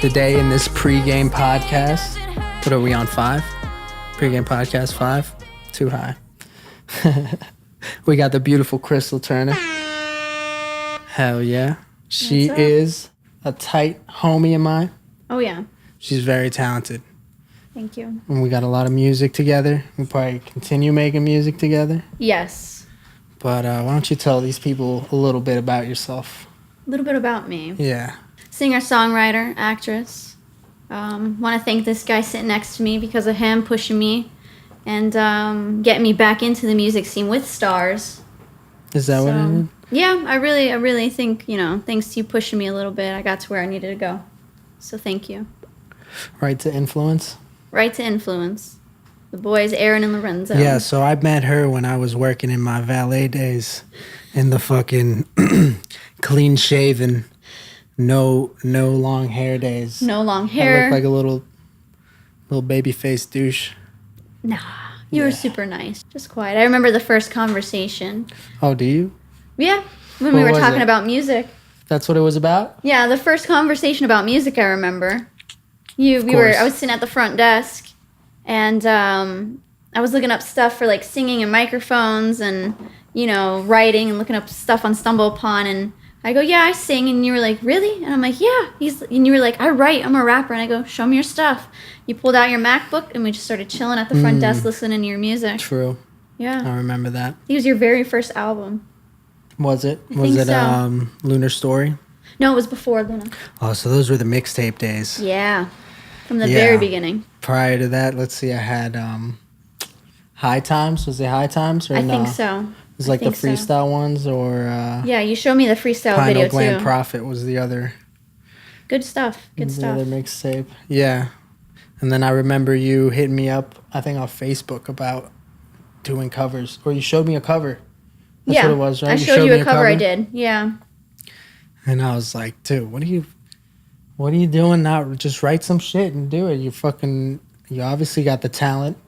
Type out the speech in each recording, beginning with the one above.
today in this pregame podcast. What are we on, 5? Pregame podcast 5? Too high. We got the beautiful Krystal Turner. Hell yeah. She is a tight homie of mine. Oh, yeah. She's very talented. Thank you. And we got a lot of music together. We'll probably continue making music together. Yes. But why don't you tell these people a little bit about yourself? A little bit about me. Yeah. Singer, songwriter, actress. Want to thank this guy sitting next to me because of him pushing me and getting me back into the music scene with stars. Is that what it is? Yeah, I really think, thanks to you pushing me a little bit, I got to where I needed to go. So thank you. Right to Influence? Right to Influence. The boys, Aaron and Lorenzo. Yeah, so I met her when I was working in my valet days in the fucking clean shaven, no long hair days. No long hair. I looked like a little baby face douche. Nah, you were super nice. Just quiet. I remember the first conversation. Oh, do you? Yeah, when we were talking about music. That's what it was about? Yeah, the first conversation about music I remember. I was sitting at the front desk, and I was looking up stuff for like singing and microphones and, writing and looking up stuff on StumbleUpon, and I go, yeah, I sing, and you were like, really? And I'm like, yeah. And you were like, I write, I'm a rapper, and I go, show me your stuff. You pulled out your MacBook, and we just started chilling at the front desk listening to your music. True. Yeah. I remember that. It was your very first album. Was it? I think so. Lunar Story? No, it was before Luna. Oh, so those were the mixtape days. Yeah. From the very beginning. Prior to that, let's see, I had High Times. Was it High Times? Or I think so. It was like the freestyle ones, or... yeah, you showed me the freestyle video, too. Glam Prophet was the other... Good stuff. Good stuff. The other mixtape. Yeah. And then I remember you hitting me up, I think on Facebook, about doing covers. Or you showed me a cover. That's what it was, right? I showed you a cover I did. Yeah. And I was like, dude, what are you doing now? Just write some shit and do it. You obviously got the talent.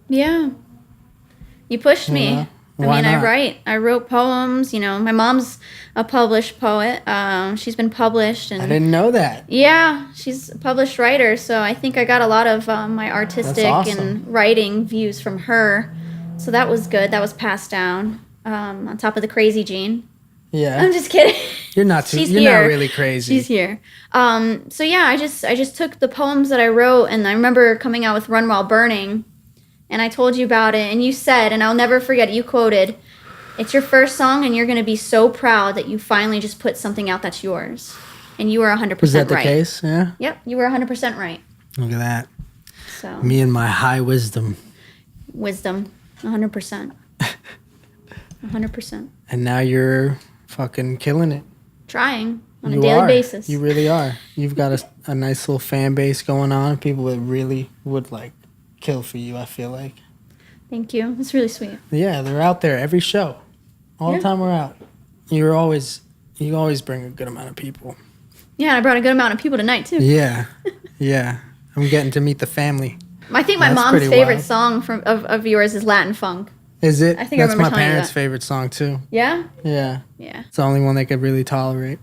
Yeah. You pushed me. Yeah. Why not? I wrote poems. My mom's a published poet. She's been published. And I didn't know that. Yeah, she's a published writer. So I think I got a lot of my artistic and writing views from her. So that was good. That was passed down on top of the crazy gene. Yeah. I'm just kidding. You're not really crazy. She's here. So yeah, I just took the poems that I wrote, and I remember coming out with Run While Burning, and I told you about it, and you said, and I'll never forget it, you quoted, it's your first song, and you're going to be so proud that you finally just put something out that's yours. And you were 100% right. Was that the case? Yeah? Yep, you were 100% right. Look at that. So me and my high wisdom. Wisdom, 100%. 100%. And now you're fucking killing it. Trying on a daily basis. You really are. You've got a nice little fan base going on. People that really would kill for you, I feel like. Thank you. That's really sweet. Yeah, they're out there every show. All the time we're out. You always bring a good amount of people. Yeah, I brought a good amount of people tonight too. Yeah. Yeah. I'm getting to meet the family. I think my mom's favorite song of yours is Latin Funk. Is it? I think that's my parents' favorite song too. Yeah? Yeah. Yeah. It's the only one they could really tolerate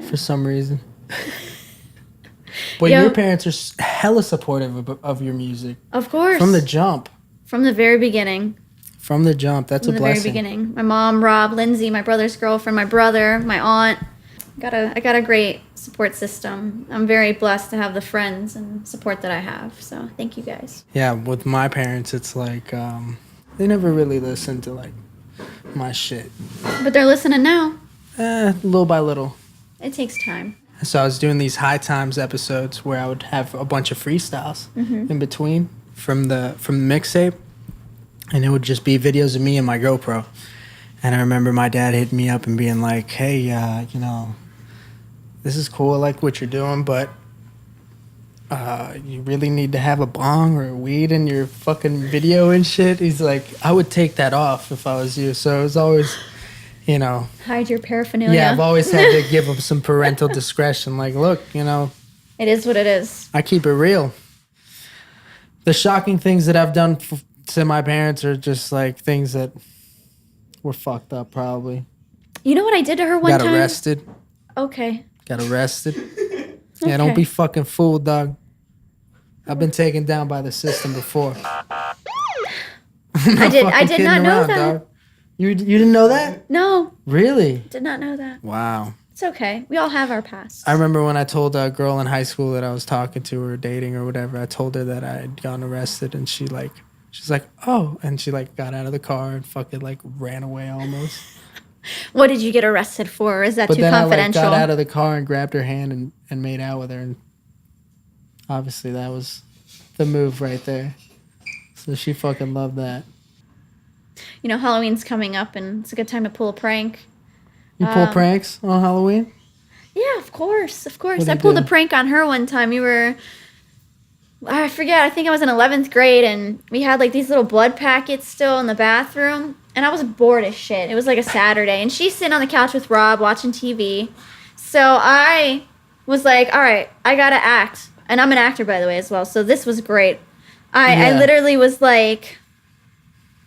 for some reason. But your parents are hella supportive of your music. Of course. From the jump. From the very beginning. From the jump. That's a blessing. From the very beginning. My mom, Rob, Lindsay, my brother's girlfriend, my brother, my aunt. I got a great support system. I'm very blessed to have the friends and support that I have. So thank you guys. Yeah, with my parents, it's like they never really listen to my shit. But they're listening now. Little by little. It takes time. So I was doing these High Times episodes where I would have a bunch of freestyles in between from the mixtape, and it would just be videos of me and my GoPro. And I remember my dad hitting me up and being like, "Hey, this is cool. I like what you're doing, but you really need to have a bong or a weed in your fucking video and shit." He's like, "I would take that off if I was you." So it was always, hide your paraphernalia. Yeah, I've always had to give them some parental discretion. Like, look, it is what it is. I keep it real. The shocking things that I've done to my parents are just things that were fucked up, probably. You know what I did to her one time? Got arrested. Okay. Got arrested. Yeah, don't Okay. be fucking fooled, dog. I've been taken down by the system before. I did not know that. Dog. You didn't know that? No, Really? did not know that. Wow. It's okay. We all have our past. I remember when I told a girl in high school that I was talking to or dating or whatever, I told her that I had gotten arrested, and she's like, oh, and she like got out of the car and fucking like ran away almost. What did you get arrested for? Or is that But too then confidential? I like got out of the car and grabbed her hand and made out with her, and obviously that was the move right there. So she fucking loved that. You know, Halloween's coming up, and it's a good time to pull a prank. You pull pranks on Halloween? Yeah, of course. What'd I you pulled do? a prank on her one time. I forget, I think I was in 11th grade, and we had like these little blood packets still in the bathroom, and I was bored as shit. It was like a Saturday, and she's sitting on the couch with Rob watching TV. So I was like, all right, I gotta act. And I'm an actor, by the way, as well, so this was great. I literally was like,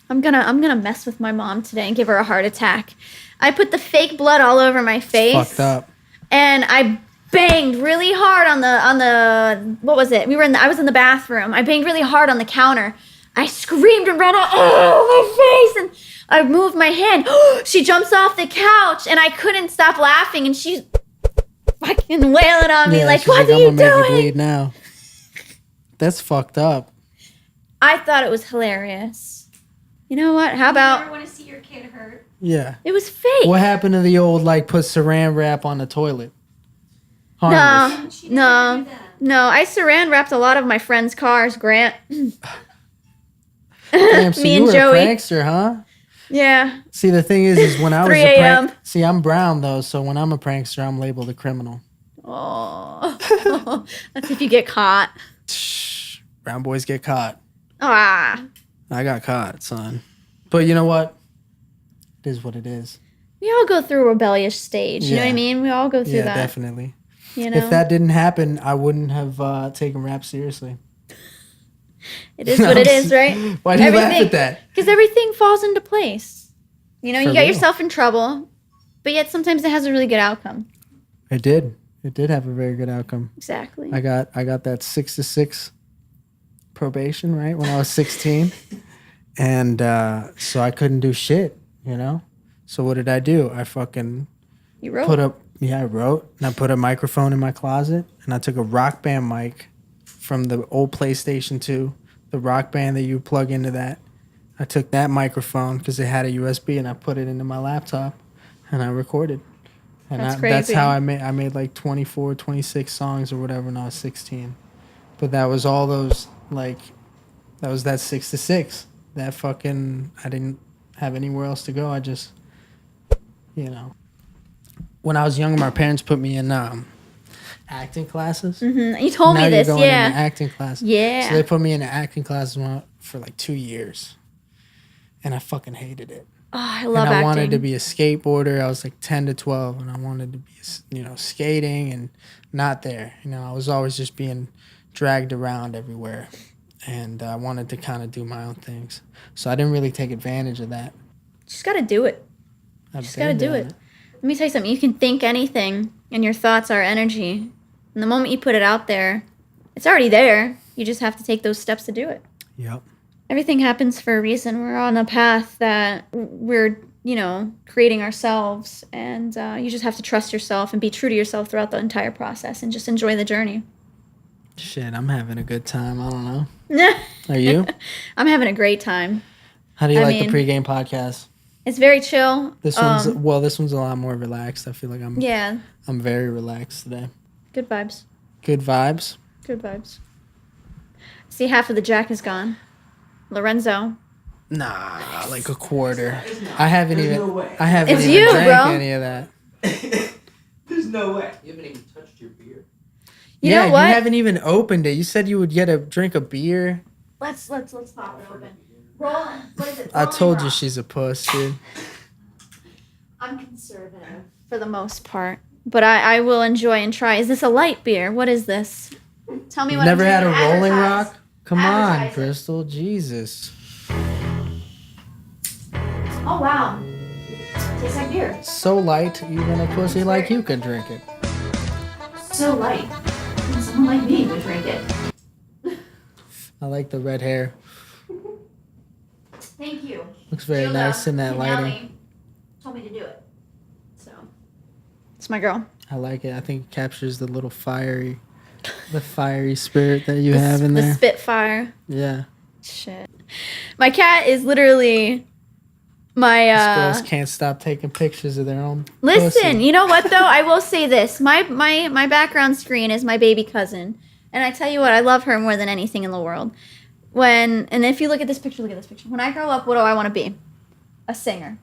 I'm gonna mess with my mom today and give her a heart attack. I put the fake blood all over my face. Fucked up. And I banged really hard on the what was it? I was in the bathroom. I banged really hard on the counter. I screamed and ran out, oh, my face, and I moved my hand. She jumps off the couch, and I couldn't stop laughing, and she's fucking wailing on me like, what are you I'm gonna make you doing? bleed now. That's fucked up. I thought it was hilarious. You know what? How You about never want to see your kid hurt. Yeah. it was fake? What happened to the old like put saran wrap on the toilet? Harmless. She never did that. No. I saran wrapped a lot of my friends' cars, Grant. Damn, so Me you and were Joey. a prankster, huh? Yeah. See, the thing is when I was 3 a a.m.. prank. See, I'm brown though, so when I'm a prankster, I'm labeled a criminal. Oh. That's if you get caught. Brown boys get caught. Ah. I got caught, son. But you know what? It is what it is. We all go through a rebellious stage. You know what I Yeah. mean? We all go through Yeah, that. definitely. You know? If that didn't happen, I wouldn't have taken rap seriously. It is what it is, right? Why do you laugh at that? Because everything falls into place. You know, For you get real. yourself in trouble, but yet sometimes it has a really good outcome. It did. It did have a very good outcome. Exactly. I got that 6 to 6 probation, right, when I was 16. And so I couldn't do shit, you know? So what did I do? I fucking You wrote. I wrote, and I put a microphone in my closet, and I took a Rock Band mic from the old PlayStation 2, the Rock Band that you plug into that. I took that microphone because it had a USB, and I put it into my laptop, and I recorded. And That's that's crazy. how I made like 24, 26 songs or whatever when I was 16. But that was all those, like, that was that 6 to 6. That fucking, I didn't have anywhere else to go. I just, you know. When I was younger, my parents put me in acting classes. You told Now me this, you're going yeah. into acting class. Yeah. So they put me in acting classes for like 2 years. And I fucking hated it. Oh, I love and I acting. wanted to be a skateboarder. I was like 10 to 12, and I wanted to be, you know, skating and not there. You know, I was always just being dragged around everywhere. And I wanted to kind of do my own things. So I didn't really take advantage of that. Just gotta do it. I've Just gotta been do doing it. Let me tell you something. You can think anything, and your thoughts are energy. And the moment you put it out there, it's already there. You just have to take those steps to do it. Yep. Everything happens for a reason. We're on a path that we're, you know, creating ourselves. And you just have to trust yourself and be true to yourself throughout the entire process and just enjoy the journey. Shit, I'm having a good time. I don't know. Are you? I'm having a great time. How do you I like mean, the pregame podcast? It's very chill. This one's a lot more relaxed. I feel like Yeah, I'm very relaxed today. good vibes. Good vibes. Good vibes. See, half of the jack is gone. Lorenzo. Nah, like a quarter. I haven't There's even. no way. I haven't It's even you, drank bro. any of that. There's no way. You haven't even touched your beer. You yeah, know what? you haven't even opened it. You said you would get a drink of beer. Let's pop it open. Rolling. What is it? I Rolling told you Rock. she's a puss, dude. I'm conservative for the most part, but I will enjoy and try. Is this a light beer? What is this? Tell me You've what. never I'm had a drinking. Rolling Advertise. Rock? Come on, Advertise it. Crystal. Jesus. Oh wow. Tastes like beer. So light, even a pussy like you could drink it. So light. someone like me would drink it. I like the red hair. Thank you. Looks very Gilda nice in that and lighting. Natalie told me to do it. So, it's my girl. I like it. I think it captures the little fiery spirit that you have in The there. Spitfire. Yeah. Shit. My cat is literally my These girls can't stop taking pictures of their own. Listen, pussy. you know what though? I will say this. My background screen is my baby cousin. And I tell you what, I love her more than anything in the world. And if you look at this picture, When I grow up, what do I want to be? A singer.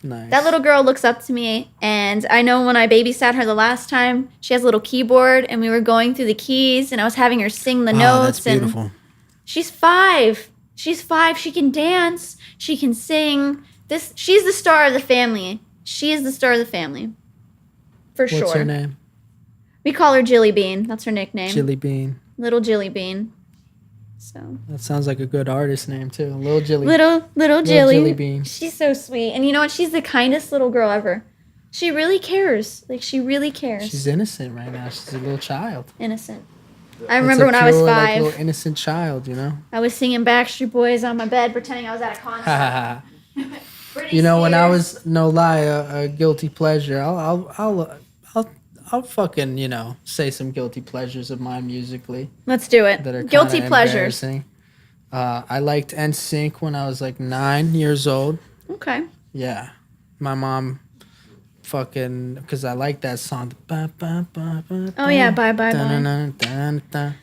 Nice. That little girl looks up to me, and I know when I babysat her the last time, she has a little keyboard, and we were going through the keys, and I was having her sing the notes. That's beautiful. And she's 5. She's 5. She can dance. She can sing. She's the star of the family. She is the star of the family. For sure. What's her name? We call her Jilly Bean. That's her nickname. Jilly Bean. Little Jilly Bean. So. That sounds like a good artist name too. Little Jilly. Little Jilly. Jilly Bean. She's so sweet. And you know what? She's the kindest little girl ever. She really cares. Like, she really cares. She's innocent right now. She's a little child. Innocent. I remember when I was 5. Like, little innocent child, you know? I was singing Backstreet Boys on my bed, pretending I was at a concert. You know, when I was, no lie, a guilty pleasure, I'll fucking, you know, say some guilty pleasures of mine musically. Let's do it. That are Guilty kinda pleasures. embarrassing. I liked NSYNC when I was like 9 years old. Okay. Yeah. My mom fucking, because I like that song. Oh, yeah. Bye, bye, bye.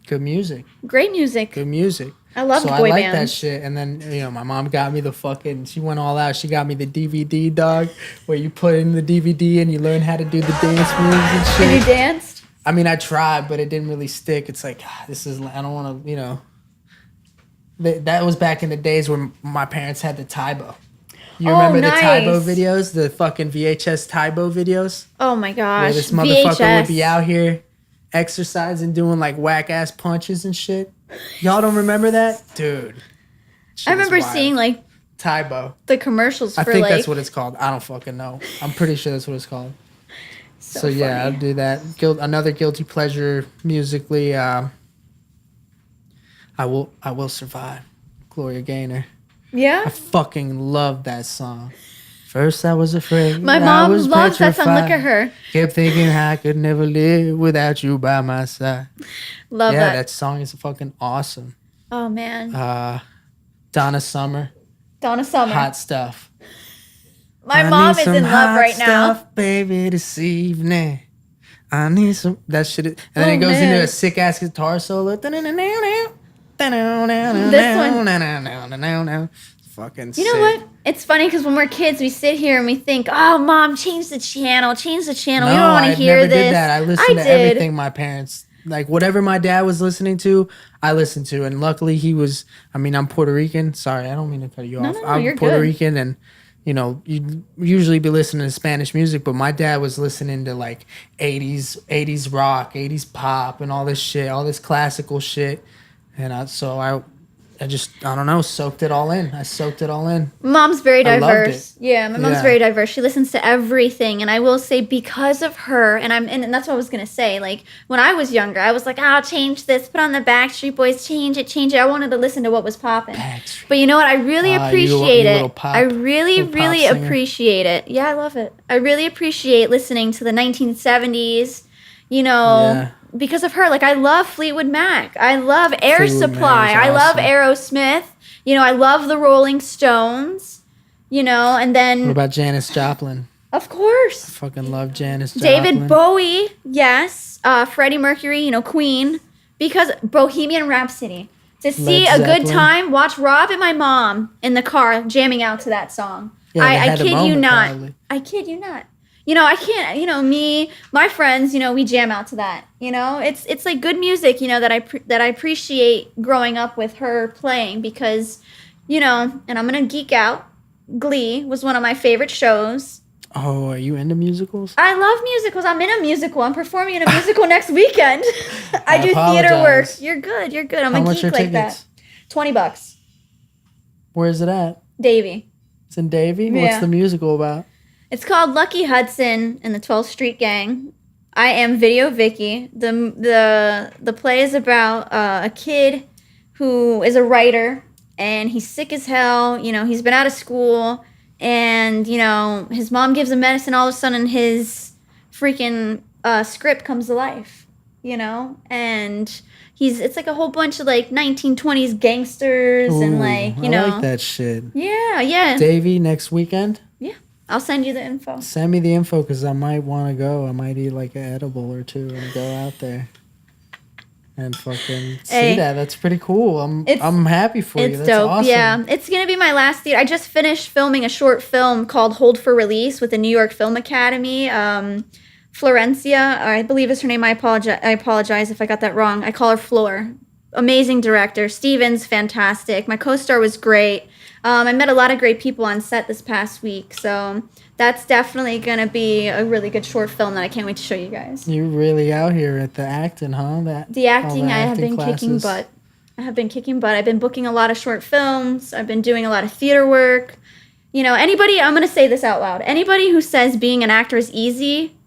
Good music. Great music. Good music. I love so boy I like bands. that shit. And then, you know, my mom got me the fucking, she went all out. She got me the DVD, dog, where you put in the DVD and you learn how to do the dance moves and shit. Have you danced? I mean, I tried, but it didn't really stick. It's like, this is, I don't want to, you know. That was back in the days when my parents had the Tybo. You remember the Tybo videos? The fucking VHS Tybo videos? Oh my gosh. Where this motherfucker VHS. would be out here exercising, doing like whack ass punches and shit. Y'all don't remember that? Dude. I remember seeing like Tybo. the commercials for I think like. that's what it's called. I don't fucking know. I'm pretty sure that's what it's called. So yeah, funny. I'll do that. Another guilty pleasure musically. I will survive. Gloria Gaynor. Yeah? I fucking love that song. First I was afraid. My I mom was loves that song. Look at petrified. her. Kept thinking I could never live without you by my side. Love Yeah, that. that song is fucking awesome. Oh man. Donna Summer. Donna Summer. Hot stuff. My I mom need is some in love hot right now. stuff, baby, this evening. I need some. That shit. And then Oh, it goes man. into a sick ass guitar solo. This one. Fucking. You know what? It's funny because when we're kids, we sit here and we think, "Oh, mom, change the channel, change the channel. We don't want to hear never this." did that. I listened to did. everything my parents like. Whatever my dad was listening to, I listened to. And luckily, he was. I mean, I'm Puerto Rican. Sorry, I don't mean to cut you off. No, I'm you're Puerto good. Rican, and you know, you usually be listening to Spanish music, but my dad was listening to like 80s rock, 80s pop, and all this shit, all this classical shit. And I just, I don't know, soaked it all in. I soaked it all in. Mom's very I loved diverse. Yeah, my mom's Yeah. very diverse. She listens to everything, and I will say because of her, and that's what I was gonna say. Like when I was younger, I was like, "I'll change this, put on the Backstreet Boys, change it." I wanted to listen to what was popping. Backstreet. But you know what? I really You appreciate little it. pop- I really, little pop really singer. appreciate it. Yeah, I love it. I really appreciate listening to the 1970s. You know. Yeah. Because of her, like I love Fleetwood Mac. I love Air Fleetwood Mac Supply. is I love awesome. Aerosmith. You know, I love the Rolling Stones. You know, and What then about Janis Joplin? of course Fucking love Janis Joplin. David Bowie. Yes, Freddie Mercury. You know, Queen. Because Bohemian Rhapsody. To see Led a good Zeppelin. time, watch Rob and my mom in the car jamming out to that song. Yeah, they I had a kid you moment, not. probably. I kid you not. You know, I can't, you know, my friends, you know, we jam out to that. You know, it's like good music, you know, that I appreciate growing up with her playing because, you know, and I'm going to geek out. Glee was one of my favorite shows. Oh, are you into musicals? I love musicals. I'm in a musical. I'm performing in a musical next weekend. I do theater work. apologize. You're good. You're good. I'm How a much geek are like tickets? that. $20. Where's it at? Davy. It's in Davie? Yeah. What's the musical about? It's called Lucky Hudson and the 12th Street Gang. I am Video Vicky. The play is about a kid who is a writer, and he's sick as hell. You know, he's been out of school, and you know his mom gives him medicine. All of a sudden, his freaking script comes to life. You know, and it's like a whole bunch of like 1920s gangsters and like you know. I like that shit. Yeah. Davey, next weekend. Yeah, I'll send you the info. Send me the info because I might want to go. I might eat like an edible or two and go out there and fucking see that. That's pretty cool. I'm happy for you. That's dope. awesome. Yeah, it's gonna be my last theater. I just finished filming a short film called Hold for Release with the New York Film Academy. Florencia, or I believe is her name. I apologize if I got that wrong. I call her Floor. Amazing director. Steven's fantastic. My co-star was great. I met a lot of great people on set this past week, so that's definitely going to be a really good short film that I can't wait to show you guys. You're really out here at the acting, huh? The acting, I have been kicking butt. I've been booking a lot of short films. I've been doing a lot of theater work. You know, I'm going to say this out loud. Anybody who says being an actor is easy,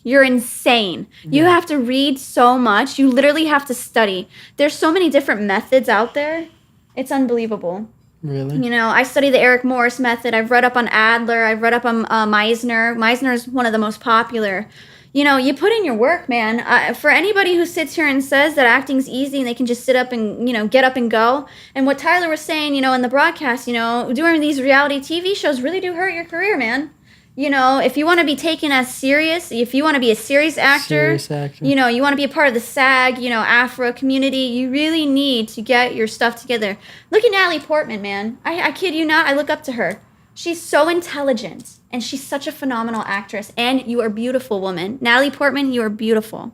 you're insane. You have to read so much. You literally have to study. There's so many different methods out there. It's unbelievable. Really? You know, I study the Eric Morris method. I've read up on Adler. I've read up on Meisner. Meisner is one of the most popular. You know, you put in your work, man. For anybody who sits here and says that acting's easy and they can just sit up and, you know, get up and go. And what Tyler was saying, you know, in the broadcast, you know, doing these reality TV shows really do hurt your career, man. You know, if you want to be taken as serious, if you want to be a serious actor, you know, you want to be a part of the SAG, you know, Afro community, you really need to get your stuff together. Look at Natalie Portman, man. I kid you not, I look up to her. She's so intelligent, and she's such a phenomenal actress, and you are beautiful, woman. Natalie Portman, you are beautiful.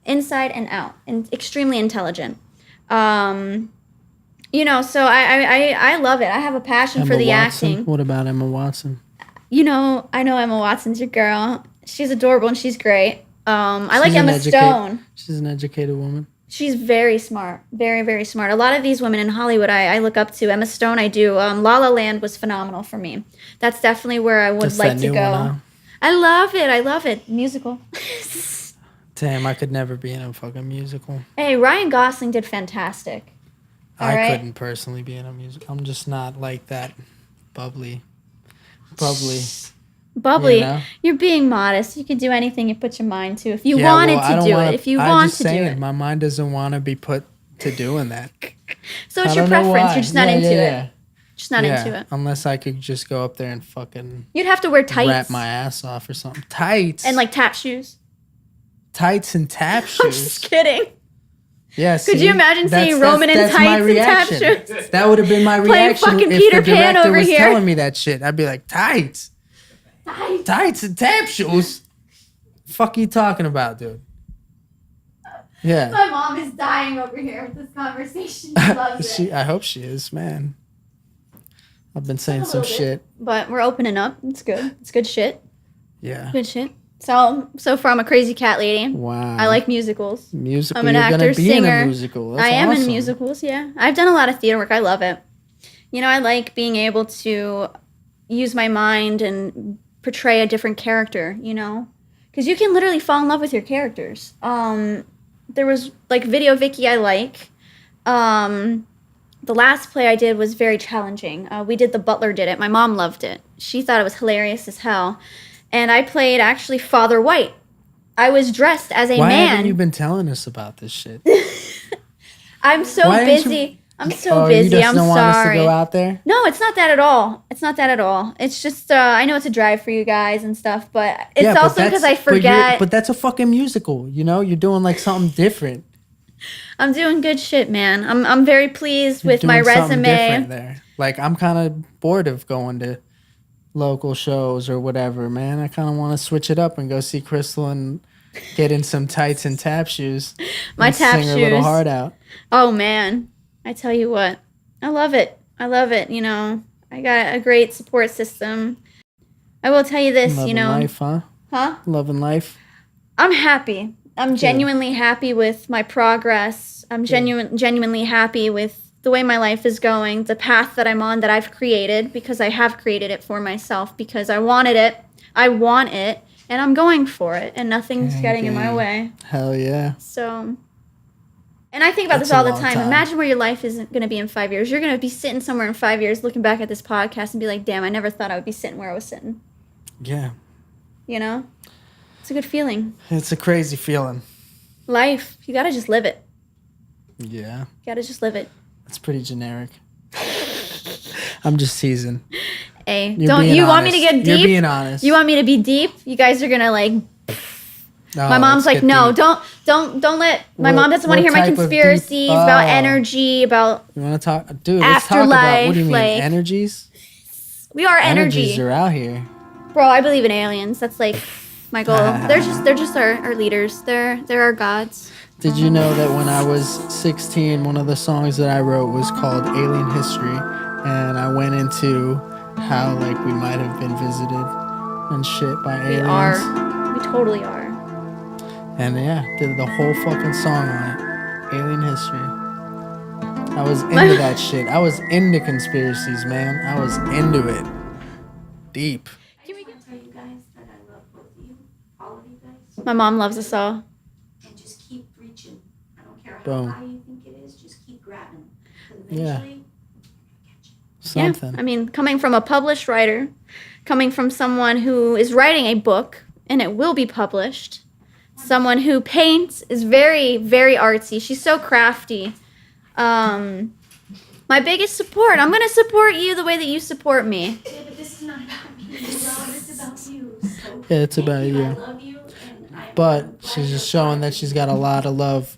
Inside and out, and extremely intelligent. You know, so I love it. I have a passion for the acting. What about Emma Watson? You know, I know Emma Watson's your girl. She's adorable and she's great. I like Emma Stone. She's an educated woman. She's very smart. Very, very smart. A lot of these women in Hollywood I look up to. Emma Stone I do. La La Land was phenomenal for me. That's definitely where I would like to go. I love it. I love it. Musical. Damn, I could never be in a fucking musical. Hey, Ryan Gosling did fantastic. I couldn't personally be in a musical. I'm just not like that bubbly. You know? You're being modest. You could do anything you put your mind to if you wanted to do it. If you want to do it. My mind doesn't want to be put to doing that. So it's your preference. You're just not into it. Just not into it. Unless I could just go up there and fucking... You'd have to wear tights. Wrap my ass off or something. Tights. And like tap shoes. Tights and tap shoes. I'm just kidding. Yeah, could you imagine seeing Roman in tights and tap shoes? That would have been my reaction fucking if Peter the director Pan over was here. telling me that shit. I'd be like, tights and tap shoes? Fuck you talking about, dude? Yeah. My mom is dying over here with this conversation. She loves it. I hope she is, man. I've been saying some shit. But we're opening up. It's good. It's good shit. Yeah. Good shit. So far I'm a crazy cat lady. Wow. I like musicals. I'm an actor, singer. In a musical. That's I am awesome. in musicals, yeah. I've done a lot of theater work. I love it. You know, I like being able to use my mind and portray a different character, you know? Because you can literally fall in love with your characters. There was, like, Video Vicky I like. The last play I did was very challenging. We did The Butler Did It. My mom loved it. She thought it was hilarious as hell. And I played, actually, Father White. I was dressed as a man. Why haven't you been telling us about this shit? I'm so busy. I'm so busy. You just I'm don't sorry. want us to go out there? No, it's not that at all. It's not that at all. It's just, I know it's a drive for you guys and stuff, but it's also because I forget. But that's a fucking musical, you know? You're doing, like, something different. I'm doing good shit, man. I'm very pleased with my resume. There. Like, I'm kind of bored of going to local shows or whatever, man. I kind of want to switch it up and go see Krystal and get in some tights and tap shoes. My tap sing shoes. Her little heart out. Oh man, I tell you what, I love it. I love it. You know, I got a great support system. I will tell you this. Loving you know, life, huh? Huh? Loving life. I'm happy. I'm genuinely happy with my progress. I'm genuinely happy with the way my life is going, the path that I'm on that I've created, because I have created it for myself, because I wanted it. I want it, and I'm going for it, and nothing's Gang, getting in my gang. way. Hell yeah. So, and I think about That's this all a the long time. time. Imagine where your life isn't going to be in 5 years. You're going to be sitting somewhere in 5 years looking back at this podcast and be like, damn, I never thought I would be sitting where I was sitting. Yeah. You know? It's a good feeling. It's a crazy feeling. Life, you got to just live it. Yeah. You got to just live it. It's pretty generic. I'm just teasing. Hey, You're don't being you want me to honest. get You're deep? being honest. You want me to be deep? You guys are going to like my mom's like, no, don't let. My mom doesn't want to hear my conspiracies about energy, about. You want to talk, dude? Let's talk about. What do you mean, like, energies? We are energy, Energies are out here. bro. I believe in aliens. That's like my goal. They're just our leaders. They're our gods. Did you know that when I was 16, one of the songs that I wrote was called Alien History, and I went into how like we might have been visited and shit by aliens. We are. We totally are. And yeah, did the whole fucking song on it. Alien History. I was into that shit. I was into conspiracies, man. I was into it. Deep. Can we tell you guys that I love both of you, all of you guys, My mom loves us all. and just keep reaching. I don't care how Boom. high you think it is, just keep grabbing. 'Cause Yeah. eventually, Something. Yeah, I mean, coming from a published writer, coming from someone who is writing a book and it will be published, someone who paints, is very, very artsy. She's so crafty. My biggest support. I'm gonna support you the way that you support me. yeah, but this is not about me. It's about you. So Yeah, it's thank about you. I love you, and I'm But glad she's you're just showing that alive. she's got a lot of love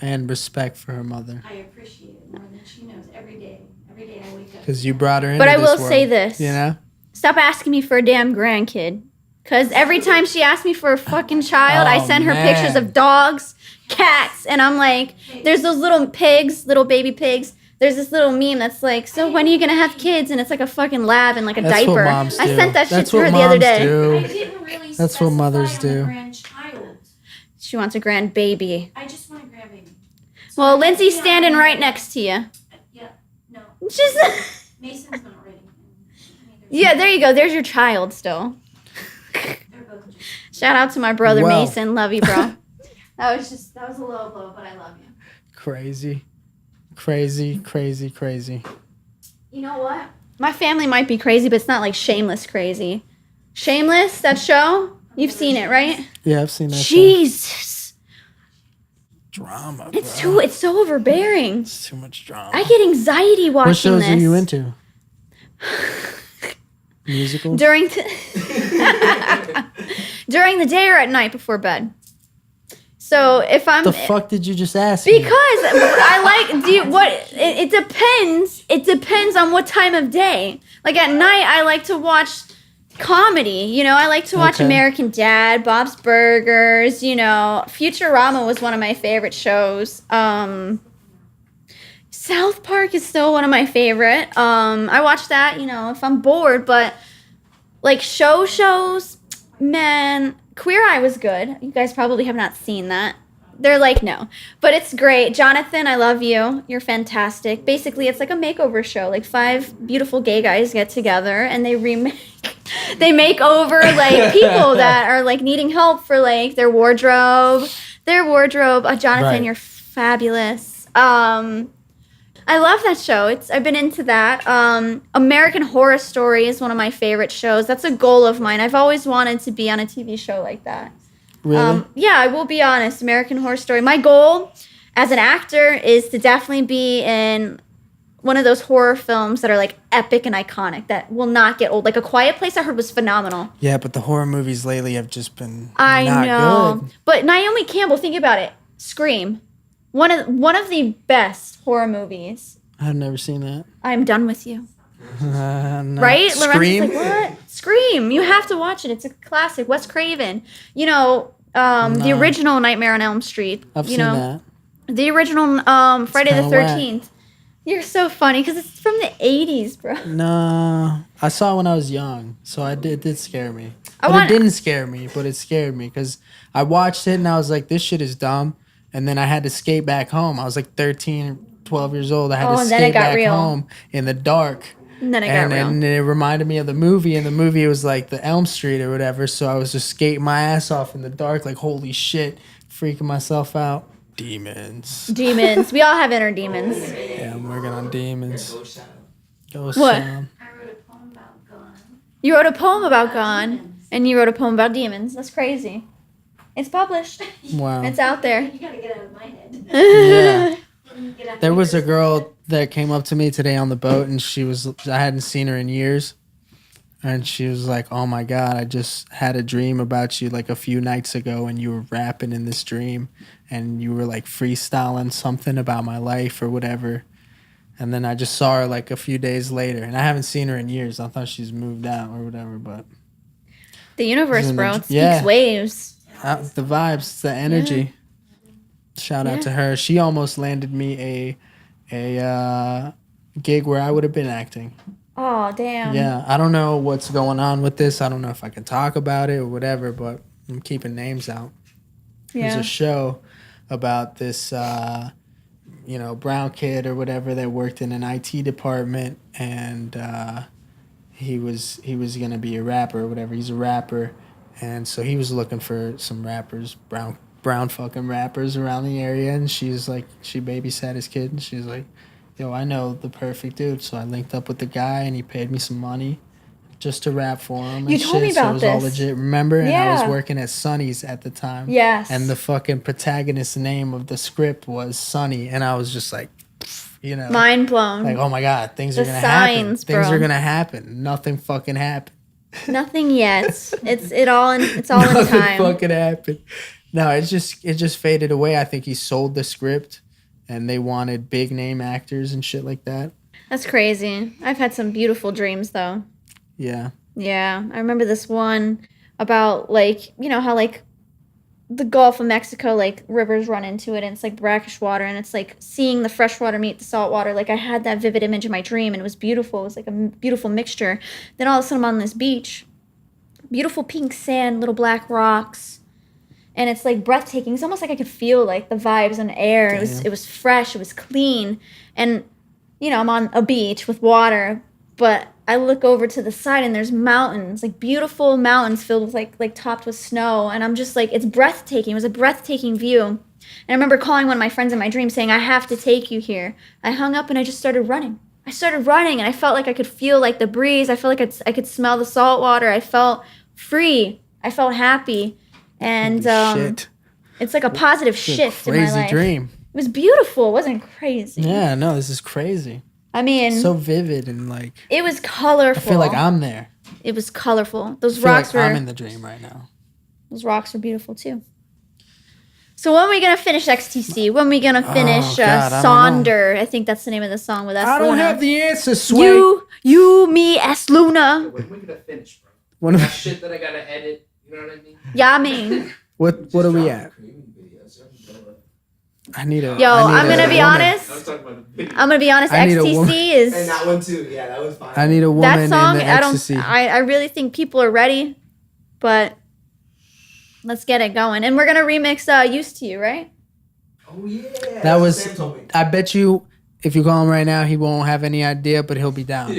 and respect for her mother. I appreciate it more than she knows every day. Every day I wake up. Because you brought her into But I this will say world, this. You know? Stop asking me for a damn grandkid. Because every time she asks me for a fucking child, I Oh, send her man. pictures of dogs, cats, and I'm like, there's those little pigs, little baby pigs. There's this little meme that's like, so when are you going to have kids? And it's like a fucking lab and like a That's diaper. what moms do. I sent that shit That's to her what the other moms day. do. I didn't really That's what specify mothers on the do. grandchild. She wants a grandbaby. I just want a grandbaby. So Well, I Lindsay's can't standing have- right next to you. Yeah, no. She's Mason's not ready. yeah, there you go. There's your child still. They're both just. Shout out to my brother Well. Mason. Love you, bro. that was a low blow, but I love you. Crazy. Crazy, crazy, crazy. You know what? My family might be crazy, but it's not like Shameless crazy. Shameless, that show? You've seen it, right? Yeah, I've seen that show. Jesus. Drama, It's bro. it's so overbearing. It's too much drama. I get anxiety watching What shows this. are you into? Musicals? During during the day or at night before bed. So if I'm The fuck did you just ask me? because I like it depends. It depends on what time of day. Like at night I like to watch comedy, you know. I like to watch Okay. American Dad, Bob's Burgers, you know. Futurama was one of my favorite shows. South Park is still one of my favorite. I watch that, you know, if I'm bored, but like shows, man, Queer Eye was good. You guys probably have not seen that. They're like, no. But it's great. Jonathan, I love you. You're fantastic. Basically, it's like a makeover show. Like 5 beautiful gay guys get together and they they make over like people that are like needing help for like their wardrobe. Jonathan, Right. you're fabulous. I love that show. I've been into that. American Horror Story is one of my favorite shows. That's a goal of mine. I've always wanted to be on a TV show like that. Really? Yeah, I will be honest. American Horror Story. My goal as an actor is to definitely be in one of those horror films that are like epic and iconic that will not get old. Like A Quiet Place, I heard was phenomenal. Yeah, but the horror movies lately have just been I not know. good. But Naomi Campbell, think about it. Scream. One of the best horror movies. I've never seen that. I'm done with you. No. Right? Scream? Lorenzo's like, what? Scream. You have to watch it. It's a classic. Wes Craven. You know, the No. original Nightmare on Elm Street. I've you seen know, that. the original Friday the kinda whack. 13th. You're so funny because it's from the 80s, bro. No, I saw it when I was young, so it did scare me. I But want- it didn't scare me, but it scared me because I watched it and I was like, this shit is dumb. And then I had to skate back home. I was like 13, 12 years old. I had Oh, to and then it skate got back real. home in the dark. And then it got real. And it reminded me of the movie, and the movie was like the Elm Street or whatever. So I was just skating my ass off in the dark, like holy shit, freaking myself out. Demons. We all have inner demons. Yeah, I'm working on demons. Ghost What? sound. I wrote a poem about gone. You wrote a poem about gone, and you wrote a poem about demons. That's crazy. It's published. Wow. It's out there. You gotta get out of my head. Yeah. Get out There of was a yours. girl that came up to me today on the boat, and I hadn't seen her in years. And she was like, oh my God, I just had a dream about you like a few nights ago, and you were rapping in this dream, and you were like freestyling something about my life or whatever. And then I just saw her like a few days later, and I haven't seen her in years. I thought she's moved out or whatever, but The universe, Isn't bro. it- It speaks yeah. waves. the vibes, the energy. Shout out to her. She almost landed me a gig where I would have been acting. Oh, damn. Yeah, I don't know what's going on with this. I don't know if I can talk about it or whatever, but I'm keeping names out. There's Yeah. a show about this, brown kid or whatever that worked in an IT department, and he was gonna be a rapper or whatever. He's a rapper, and so he was looking for some rappers, brown fucking rappers around the area, and she babysat his kid, and she's like, yo, I know the perfect dude. So I linked up with the guy, and he paid me some money just to rap for him. And You told me so about it was all this. legit. Remember? And I was Yeah. working at Sonny's at the time. Yes. And the fucking protagonist's name of the script was Sonny. And I was just like, Mind blown. like, oh my God, things The are going to happen. signs, Things bro. are going to happen. Nothing fucking happened. Nothing yet. It's all in Nothing time. fucking happened. No, it just faded away. I think he sold the script, and they wanted big name actors and shit like that. That's crazy. I've had some beautiful dreams though. Yeah. Yeah, I remember this one about like, you know how like the Gulf of Mexico, like rivers run into it and it's like brackish water and it's like seeing the fresh water meet the salt water. Like I had that vivid image in my dream and it was beautiful. It was like a beautiful mixture. Then all of a sudden I'm on this beach, beautiful pink sand, little black rocks. And it's like breathtaking. It's almost like I could feel like the vibes and air. Damn. It was fresh, it was clean. And you know, I'm on a beach with water, but I look over to the side and there's mountains, like beautiful mountains filled with like topped with snow. And I'm just like, it's breathtaking. It was a breathtaking view. And I remember calling one of my friends in my dream saying, I have to take you here. I hung up and I just started running. I started running and I felt like I could feel like the breeze. I felt like I could smell the salt water. I felt free. I felt happy. And Shit. it's like a positive It's a shift in my crazy life. dream. It was beautiful. It wasn't crazy. Yeah, no, this is crazy. I mean, So vivid and like it was I colorful. feel like I'm there. It was colorful. Those I feel rocks like I'm were in the dream right now. those rocks were beautiful too. So when are we gonna finish XTC? When are we gonna finish God, I don't Sonder? I think that's the name of the song with S. I don't Luna. have the answer, Sway. You, me, S. Luna. When we gonna finish, bro? What am I- That shit that I gotta edit. You know what I mean? Yamming. what are we at? I need a. Yo, I need I'm a gonna be woman. honest. I was talking about the video. I'm gonna be honest. I need a woman. XTC is And that one too. Yeah, that was fine. I need a woman that song. in the ecstasy. I really think people are ready, but let's get it going. And we're gonna remix "Used to You," right? Oh yeah. That was. Sam told me. I bet you, if you call him right now, he won't have any idea, but he'll be down.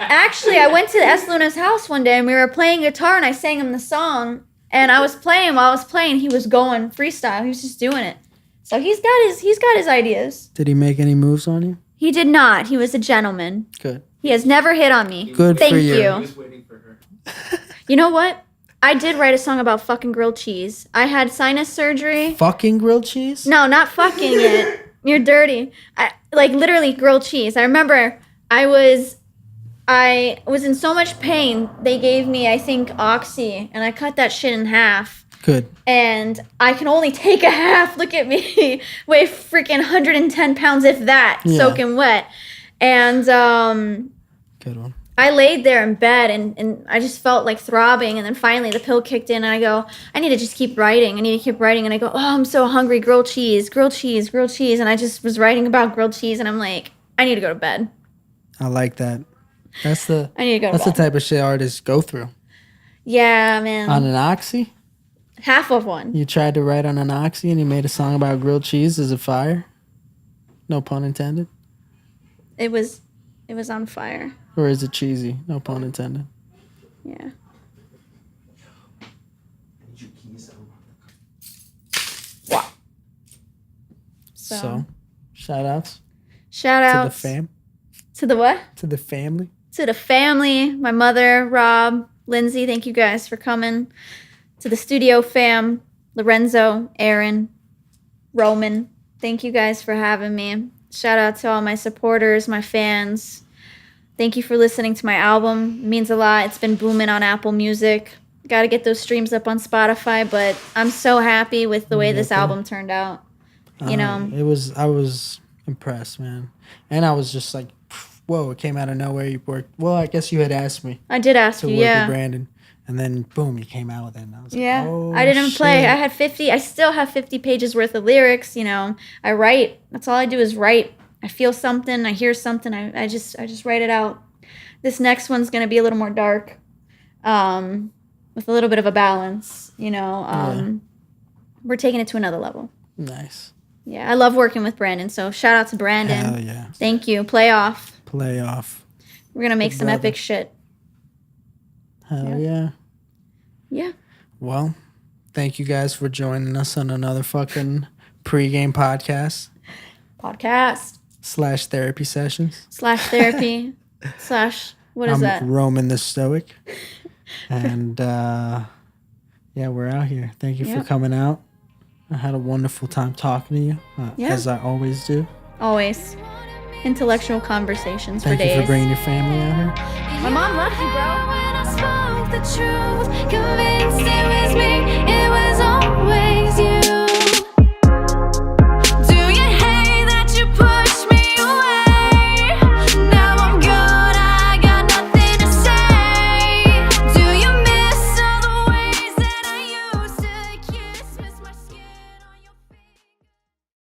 Actually, I went to S. Luna's house one day and we were playing guitar and I sang him the song. And I was playing while I was playing. He was going freestyle. He was just doing it. So he's got his ideas. Did he make any moves on you? He did not. He was a gentleman. Good. He has never hit on me. Good Thank for you. I was waiting for her. You know what? I did write a song about fucking grilled cheese. I had sinus surgery. Fucking grilled cheese? No, not fucking it. You're dirty. Like literally grilled cheese. I remember I was in so much pain. They gave me, I think, Oxy, and I cut that shit in half. Good. And I can only take a half. Look at me. Weigh freaking 110 pounds, if that, Yeah. soaking wet. And Good one. I laid there in bed and I just felt like throbbing. And then finally the pill kicked in and I go, I need to just keep writing. And I go, oh, I'm so hungry. Grilled cheese, grilled cheese, grilled cheese. And I just was writing about grilled cheese and I'm like, I need to go to bed. I like that. That's the I need to go to that's the bed. type of shit artists go through. Yeah, man. On an oxy? Half of one. You tried to write on an oxy and you made a song about grilled cheese. Is it fire? No pun intended. It was It was on fire. Or is it cheesy? No pun intended. Yeah. I need your keys. So, shout outs Shout to out the fam. to the what? To the family. To the family, my mother, Rob, Lindsay, thank you guys for coming. To the studio fam, Lorenzo, Aaron, Roman, thank you guys for having me. Shout out to all my supporters, my fans. Thank you for listening to my album. It means a lot. It's been booming on Apple Music. Got to get those streams up on Spotify, but I'm so happy with the way this album turned out. You know, I was impressed, man. And I was just like, whoa, it came out of nowhere. You worked. Well, I guess you had asked me I did ask to you, work yeah. with Brandon. And then, boom, you came out with it. And I was Yeah, like, oh, I didn't play. shit. I had 50. I still have 50 pages worth of lyrics. You know, I write. That's all I do is write. I feel something. I hear something. I just write it out. This next one's gonna be a little more dark, with a little bit of a balance. You know, we're taking it to another level. Nice. Yeah, I love working with Brandon. So shout out to Brandon. Hell yeah. Thank you. Playoff. Playoff. We're gonna make Good some brother. epic shit. Hell yeah. Yeah. Well, thank you guys for joining us on another fucking pregame podcast Podcast / therapy sessions. / therapy / what is I'm that? Roman the Stoic. And yeah, we're out here. Thank you for Yep. coming out. I had a wonderful time talking to you, Yeah. as I always do. Always. Intellectual conversations Thank for you days. for bringing your family out here. My mom loves you, bro. When I spoke the truth, convinced it was me.